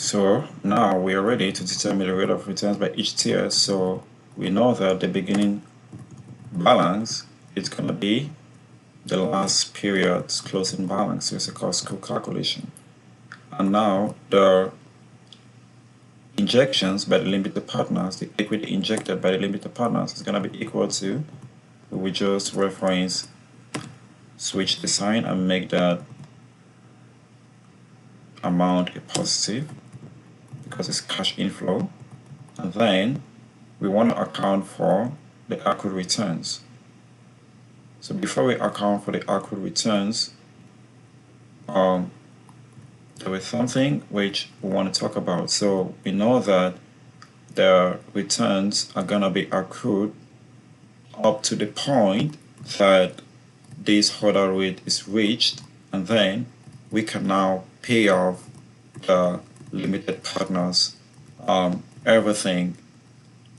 So now we are ready to determine the rate of returns by each tier. So we know that the beginning balance is going to be the last period's closing balance. So it's a cost calculation. And now the injections by the limited partners, the equity injected by the limited partners is going to be equal to, we just reference, switch the sign and make that amount a positive because it's cash inflow. And then we want to account for the accrued returns. So before we account for the accrued returns, there was something which we want to talk about. So we know that the returns are going to be accrued up to the point that this hurdle rate is reached, and then we can now pay off the limited partners everything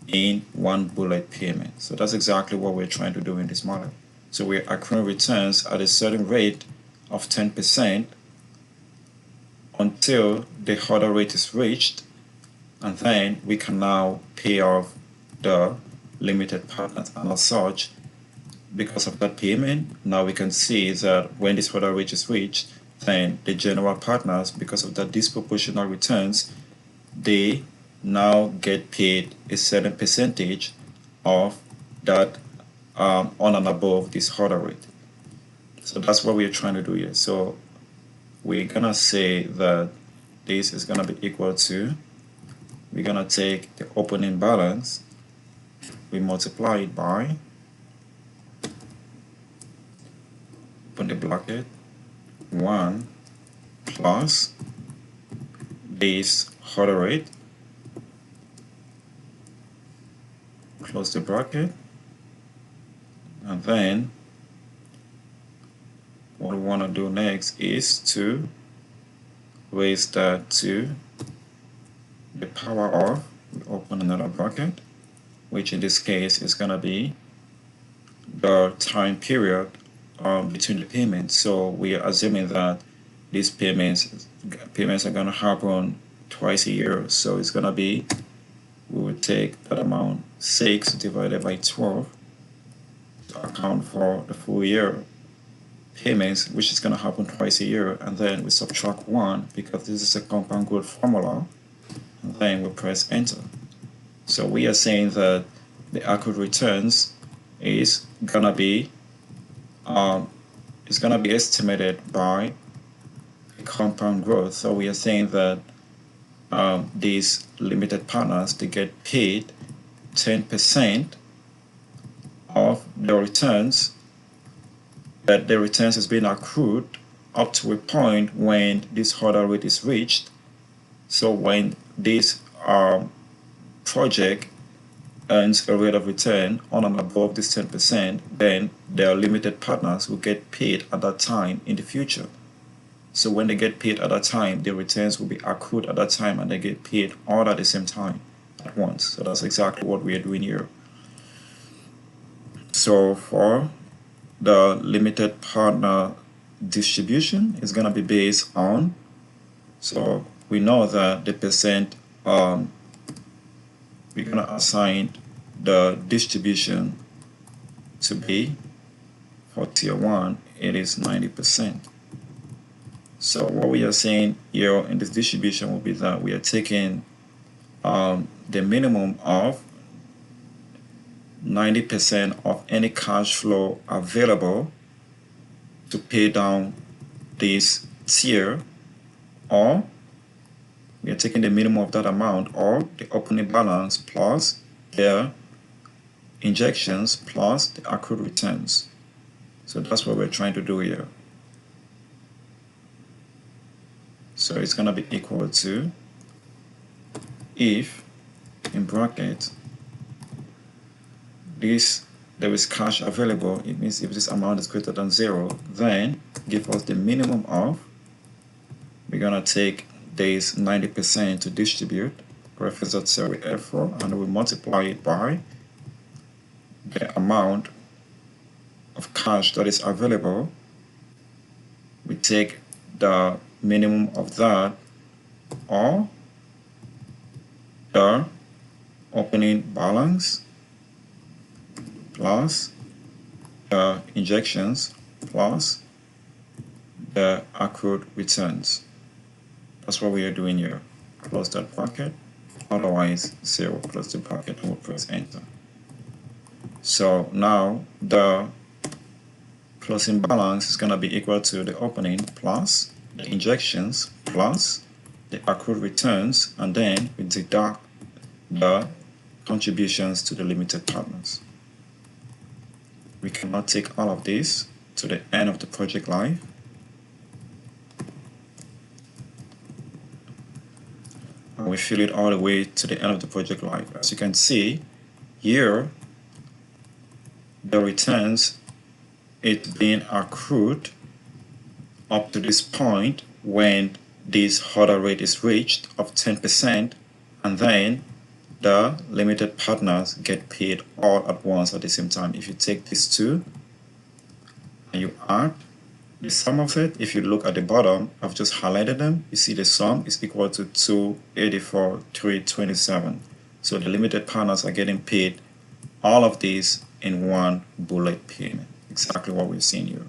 in one bullet payment. So that's exactly what we're trying to do in this model. So we're accruing returns at a certain rate of 10% until the hurdle rate is reached, and then we can now pay off the limited partners. And as such, because of that payment, now we can see that when this hurdle rate is reached, then the general partners, because of that disproportional returns, they now get paid a certain percentage of that on and above this hurdle rate. So that's what we're trying to do here. So we're gonna say that this is gonna be equal to, we're gonna take the opening balance, we multiply it by, open the bracket, 1 plus this hurdle rate, close the bracket, and then what we want to do next is to raise that to the power of, we open another bracket, which in this case is going to be the time period between the payments. So we are assuming that these payments are going to happen twice a year. So it's going to be, we will take that amount 6 divided by 12 to account for the full year payments, which is going to happen twice a year, and then we subtract 1 because this is a compound growth formula, and then we press enter. So we are saying that the accrued returns is gonna be estimated by a compound growth. So we are saying that these limited partners, they get paid 10% of the returns, that the returns is being accrued up to a point when this hurdle rate is reached. So when this project earns a rate of return on and above this 10%, then their limited partners will get paid at that time in the future. So when they get paid at that time, the returns will be accrued at that time, and they get paid all at the same time at once. So that's exactly what we are doing here. So for the limited partner distribution is going to be based on, so we know that the percent, we're going to assign the distribution to be, for tier 1, it is 90%. So what we are saying here in this distribution will be that we are taking the minimum of 90% of any cash flow available to pay down this tier, or we are taking the minimum of that amount, or the opening balance plus their injections plus the accrued returns. So that's what we're trying to do here. So it's going to be equal to, if in bracket there is cash available, it means if this amount is greater than 0, then give us the minimum of, we're going to take this 90% to distribute, reference that cell with F4, and we multiply it by the amount of cash that is available. We take the minimum of that, or the opening balance plus the injections plus the accrued returns. That's what we are doing here. Close that bracket, otherwise 0, close the bracket, and we'll press enter. So now the closing balance is going to be equal to the opening plus the injections plus the accrued returns, and then we deduct the contributions to the limited partners. We cannot take all of this to the end of the project life. And we fill it all the way to the end of the project life. As you can see here, the returns, it's being accrued up to this point when this hurdle rate is reached of 10%, and then the limited partners get paid all at once at the same time. If you take these two and you add the sum of it, if you look at the bottom, I've just highlighted them, you see the sum is equal to 284,327. So the limited partners are getting paid all of these in one bullet payment. Exactly what we're seeing here.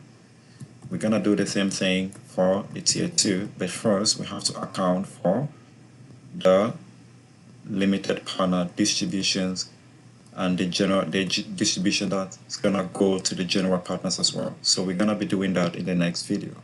We're gonna do the same thing for the tier 2, but first we have to account for the limited partner distributions and the distribution that's gonna go to the general partners as well. So we're gonna be doing that in the next video.